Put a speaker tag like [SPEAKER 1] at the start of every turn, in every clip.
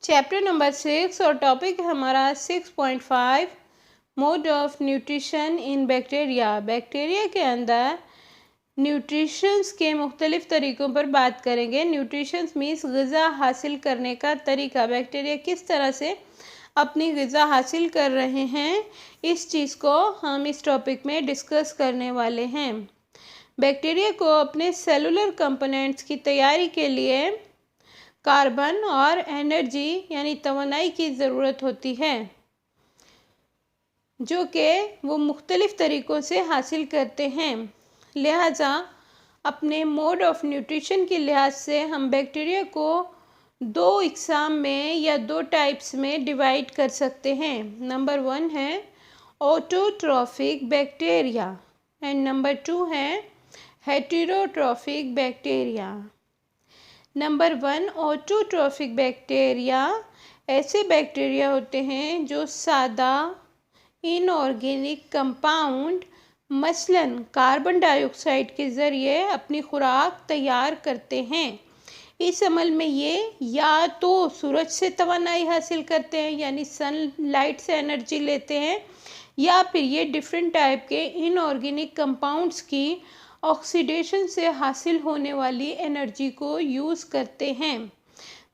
[SPEAKER 1] Chapter number 6 और topic है हमारा 6.5 mode of nutrition in bacteria. Bacteria के अंदर न्यूट्रिशंस के मुख्तलिफ तरीक़ों पर बात करेंगे। न्यूट्रिशंस मीन्स ग़िज़ा हासिल करने का तरीका, बैक्टीरिया किस तरह से अपनी ग़िज़ा हासिल कर रहे हैं, इस चीज़ को हम इस टॉपिक में डिस्कस करने वाले हैं। बैक्टीरिया को अपने सेलुलर कंपोनेंट्स की तैयारी के लिए कार्बन और एनर्जी यानी तवानाई की ज़रूरत होती है, जो कि वो मुख्तलिफ़ तरीक़ों से हासिल करते हैं। लिहाजा अपने मोड ऑफ न्यूट्रिशन के लिहाज से हम बैक्टीरिया को दो इक़साम में या दो टाइप्स में डिवाइड कर सकते हैं। नंबर 1 है ऑटोट्रॉफिक बैक्टीरिया एंड नंबर 2 है heterotrophic bacteria. Number 1 autotrophic bacteria ऐसे बैक्टीरिया होते हैं जो सादा इनऑर्गेनिक कंपाउंड मसलन कार्बन डाइऑक्साइड के ज़रिए अपनी खुराक तैयार करते हैं। इस अमल में ये या तो सूरज से तवानाई हासिल करते हैं यानी सनलाइट से एनर्जी लेते हैं, या फिर ये डिफरेंट टाइप के इनऑर्गेनिक कंपाउंड्स की ऑक्सीडेशन से हासिल होने वाली एनर्जी को यूज़ करते हैं।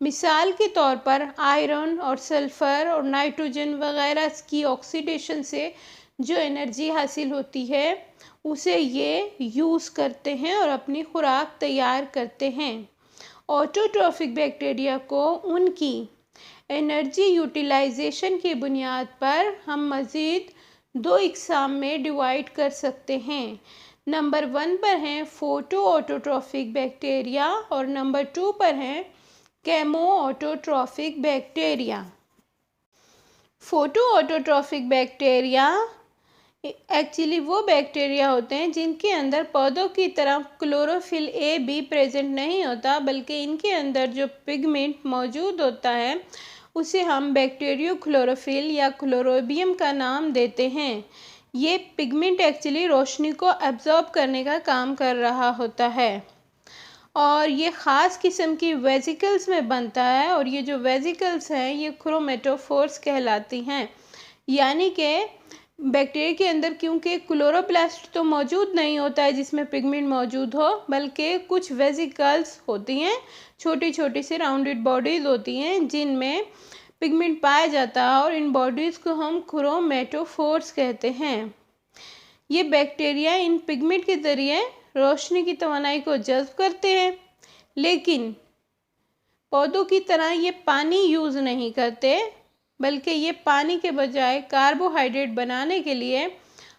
[SPEAKER 1] मिसाल के तौर पर आयरन और सल्फ़र और नाइट्रोजन वगैरह की ऑक्सीडेशन से जो एनर्जी हासिल होती है उसे ये यूज़ करते हैं और अपनी खुराक तैयार करते हैं। ऑटोट्रॉफिक बैक्टीरिया को उनकी एनर्जी यूटिलाइजेशन की बुनियाद पर हम मज़ीद दो इक़साम में डिवाइड कर सकते हैं। नंबर 1 पर हैं फोटो ऑटोट्रॉफिक बैक्टीरिया और नंबर 2 पर हैं chemo autotrophic bacteria. Photo autotrophic bacteria actually वो बैक्टीरिया होते हैं जिनके अंदर पौधों की तरह क्लोरोफिल ए बी प्रेजेंट नहीं होता, बल्कि इनके अंदर जो पिगमेंट मौजूद होता है उसे हम बैक्टीरियो क्लोरोफिल या क्लोरोबियम का नाम देते हैं। ये पिगमेंट एक्चुअली रोशनी को एब्जॉर्ब करने का काम कर रहा होता है और ये ख़ास किस्म की वेसिकल्स में बनता है, और ये जो वेसिकल्स हैं ये क्रोमेटोफोर्स कहलाती हैं। यानी कि बैक्टीरिया के अंदर क्योंकि क्लोरोप्लास्ट तो मौजूद नहीं होता है जिसमें पिगमेंट मौजूद हो, बल्कि कुछ वेसिकल्स होती हैं, छोटी छोटी सी राउंडेड बॉडीज़ होती हैं जिनमें पिगमेंट पाया जाता है और इन बॉडीज़ को हम क्रोमेटोफोर्स कहते हैं। ये बैक्टीरिया इन पिगमेंट के ज़रिए रोशनी की तवानाई को जज़्ब करते हैं, लेकिन पौधों की तरह ये पानी यूज़ नहीं करते, बल्कि ये पानी के बजाय कार्बोहाइड्रेट बनाने के लिए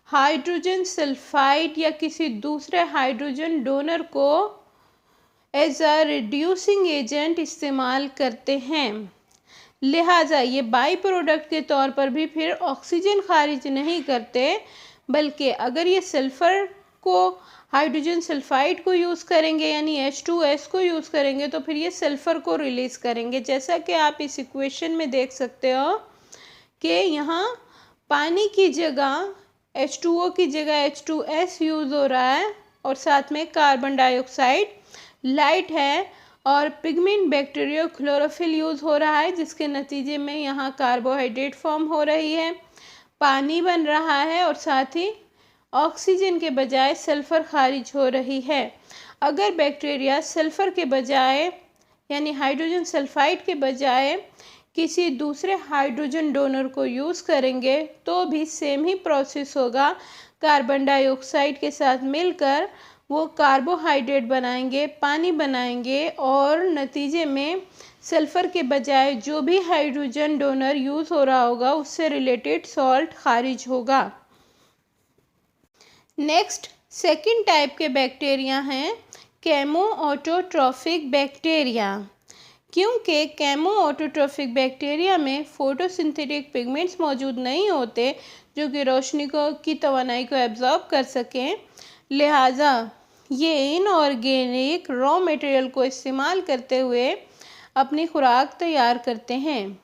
[SPEAKER 1] हाइड्रोजन सल्फाइड या किसी दूसरे हाइड्रोजन डोनर को एज अ रिड्यूसिंग एजेंट इस्तेमाल करते हैं। लिहाजा ये बाई प्रोडक्ट के तौर पर भी फिर ऑक्सीजन खारिज नहीं करते, बल्कि अगर ये सल्फ़र को हाइड्रोजन सल्फाइड को यूज़ करेंगे यानी H2S को यूज़ करेंगे तो फिर ये सल्फ़र को रिलीज़ करेंगे। जैसा कि आप इस इक्वेशन में देख सकते हो कि यहाँ पानी की जगह H2O की जगह H2S यूज़ हो रहा है और साथ में कार्बन डाइऑक्साइड लाइट है और पिगमेंट बैक्टीरियो क्लोरोफिल यूज़ हो रहा है, जिसके नतीजे में यहाँ कार्बोहाइड्रेट फॉर्म हो रही है, पानी बन रहा है और साथ ही ऑक्सीजन के बजाय सल्फ़र खारिज हो रही है। अगर बैक्टीरिया सल्फ़र के बजाय यानी हाइड्रोजन सल्फाइड के बजाय किसी दूसरे हाइड्रोजन डोनर को यूज़ करेंगे तो भी सेम ही प्रोसेस होगा। कार्बन डाइऑक्साइड के साथ मिलकर वो कार्बोहाइड्रेट बनाएंगे, पानी बनाएंगे और नतीजे में सल्फ़र के बजाय जो भी हाइड्रोजन डोनर यूज़ हो रहा होगा उससे रिलेटेड सॉल्ट खारिज होगा। नेक्स्ट सेकंड टाइप के बैक्टीरिया हैं केमो ऑटोट्रॉफिक बैक्टीरिया। क्योंकि केमो ऑटोट्रॉफिक बैक्टीरिया में फोटोसिंथेटिक पिगमेंट्स मौजूद नहीं होते जो कि रोशनी की तवानाई को एब्जॉर्ब कर सकें, लिहाजा ये इनऑर्गेनिक रॉ मटेरियल को इस्तेमाल करते हुए अपनी खुराक तैयार करते हैं।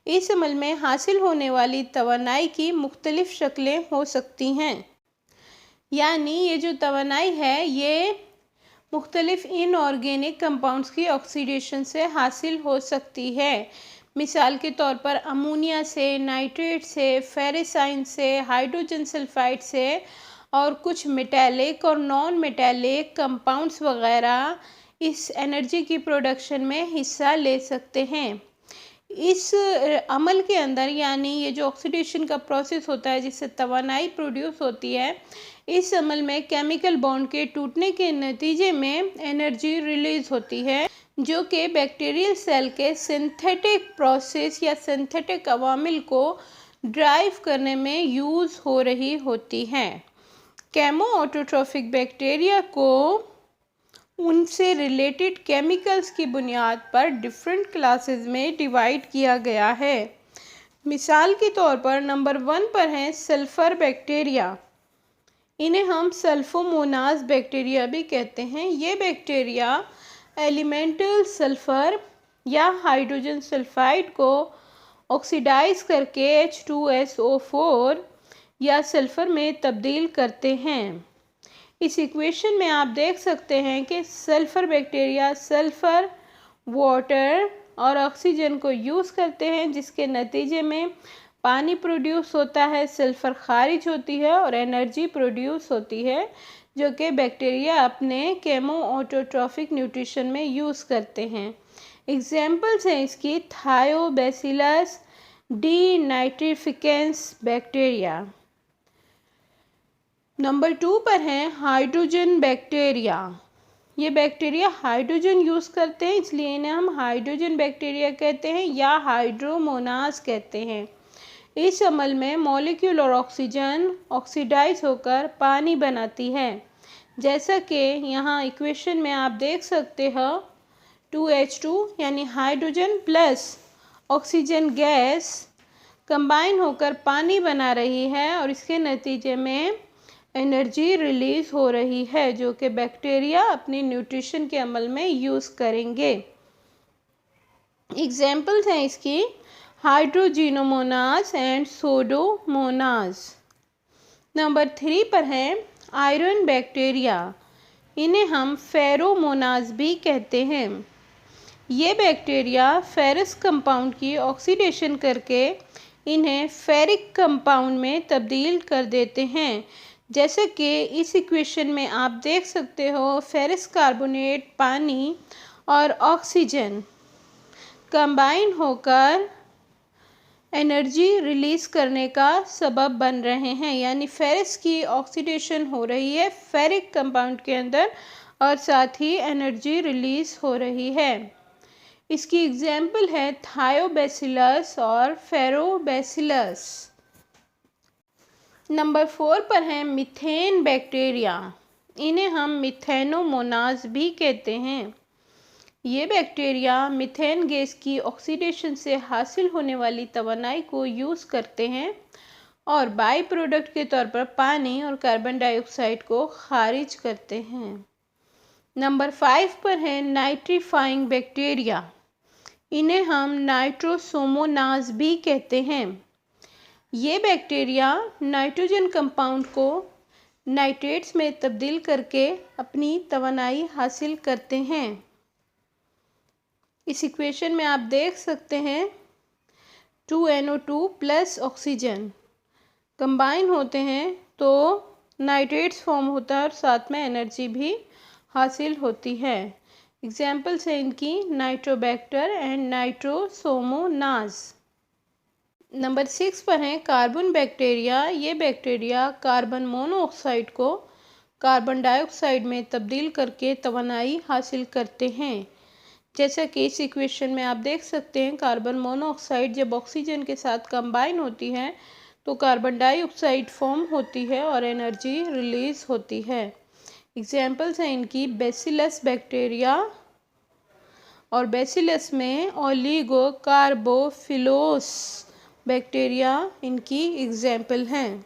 [SPEAKER 1] इस अमल में हासिल होने वाली तवानाई की मुख्तलिफ़ शक्लें हो सकती हैं, यानी ये जो तवानाई है ये मुख्तलिफ इनऑर्गेनिक कंपाउंड्स की ऑक्सीडेशन से हासिल हो सकती है। मिसाल के तौर पर अमोनिया से, नाइट्रेट से, फेरिसाइन से, हाइड्रोजन सल्फाइड से और कुछ मेटालिक और नॉन मेटालिक कंपाउंड्स वगैरह इस एनर्जी की प्रोडक्शन में हिस्सा ले सकते हैं। इस अमल के अंदर यानी ये जो ऑक्सीडेशन का प्रोसेस होता है जिससे तवानाई प्रोड्यूस होती है, इस अमल में केमिकल बॉन्ड के टूटने के नतीजे में एनर्जी रिलीज होती है जो कि बैक्टीरियल सेल के सिंथेटिक प्रोसेस या सिंथेटिक अवामिल को ड्राइव करने में यूज़ हो रही होती है। केमो ऑटोट्रॉफिक बैक्टीरिया को उनसे रिलेटेड केमिकल्स की बुनियाद पर डिफरेंट क्लासेस में डिवाइड किया गया है। मिसाल के तौर पर नंबर 1 पर है सल्फ़र बैक्टीरिया। इन्हें हम सल्फोमोनास बैक्टीरिया भी कहते हैं। ये बैक्टीरिया एलिमेंटल सल्फ़र या हाइड्रोजन सल्फाइड को ऑक्सीडाइज करके H2SO4 या सल्फ़र में तब्दील करते हैं। इस इक्वेशन में आप देख सकते हैं कि सल्फ़र बैक्टीरिया सल्फ़र, वाटर और ऑक्सीजन को यूज़ करते हैं जिसके नतीजे में पानी प्रोड्यूस होता है, सल्फ़र खारिज होती है और एनर्जी प्रोड्यूस होती है जो कि बैक्टीरिया अपने केमो ऑटोट्रॉफिक न्यूट्रिशन में यूज़ करते हैं। एग्जाम्पल्स हैं इसकी थायोबैसिलस डीनाइट्रिफिकेंस बैक्टीरिया। नंबर 2 पर है हाइड्रोजन बैक्टीरिया। ये बैक्टीरिया हाइड्रोजन यूज़ करते हैं इसलिए इन्हें हम हाइड्रोजन बैक्टीरिया कहते हैं या हाइड्रोमोनास कहते हैं। इस अमल में मॉलिक्यूल और ऑक्सीजन ऑक्सीडाइज होकर पानी बनाती है। जैसा कि यहाँ इक्वेशन में आप देख सकते हो 2H2 यानी hydrogen plus oxygen gas combine होकर पानी बना रही है और इसके नतीजे में एनर्जी रिलीज़ हो रही है जो कि बैक्टीरिया अपनी न्यूट्रिशन के अमल में यूज़ करेंगे। एग्जाम्पल्स हैं इसकी हाइड्रोजिनोमोनास एंड सोडोमोनास। नंबर 3 पर है आयरन बैक्टीरिया। इन्हें हम फेरोमोनास भी कहते हैं। ये बैक्टीरिया फेरस कंपाउंड की ऑक्सीडेशन करके इन्हें फेरिक कंपाउंड में तब्दील कर देते हैं। जैसे कि इस इक्वेशन में आप देख सकते हो फेरस कार्बोनेट, पानी और ऑक्सीजन कंबाइन होकर एनर्जी रिलीज़ करने का सबब बन रहे हैं, यानी फेरस की ऑक्सीडेशन हो रही है फेरिक कंपाउंड के अंदर और साथ ही एनर्जी रिलीज़ हो रही है। इसकी एग्जाम्पल है थायोबैसिलस और फेरोबैसिलस। नंबर 4 पर है मीथेन बैक्टीरिया। इन्हें हम मिथेनोमोनास भी कहते हैं। ये बैक्टीरिया मीथेन गैस की ऑक्सीडेशन से हासिल होने वाली तवानाई को यूज़ करते हैं और बाई प्रोडक्ट के तौर पर पानी और कार्बन डाइऑक्साइड को खारिज करते हैं। नंबर 5 पर है नाइट्रीफाइंग बैक्टीरिया। इन्हें हम नाइट्रोसोमोनास भी कहते हैं। ये बैक्टीरिया नाइट्रोजन कंपाउंड को नाइट्रेट्स में तब्दील करके अपनी तवानाई हासिल करते हैं। इस इक्वेशन में आप देख सकते हैं 2NO2 प्लस ऑक्सीजन कंबाइन होते हैं तो नाइट्रेट्स फॉर्म होता है और साथ में एनर्जी भी हासिल होती है। एग्जाम्पल्स हैं इनकी नाइट्रोबैक्टर एंड नाइट्रोसोमोनास। नंबर 6 पर है कार्बन बैक्टीरिया। ये बैक्टीरिया कार्बन मोनोऑक्साइड को कार्बन डाइऑक्साइड में तब्दील करके तवानाई हासिल करते हैं। जैसा कि इस इक्वेशन में आप देख सकते हैं कार्बन मोनोऑक्साइड जब ऑक्सीजन के साथ कंबाइन होती है तो कार्बन डाइऑक्साइड फॉर्म होती है और एनर्जी रिलीज़ होती है। एग्जाम्पल्स हैं इनकी बैसिलस बैक्टीरिया और बैसिलस में ओलिगोकार्बोफिलोस बैक्टीरिया इनकी एग्जाम्पल हैं।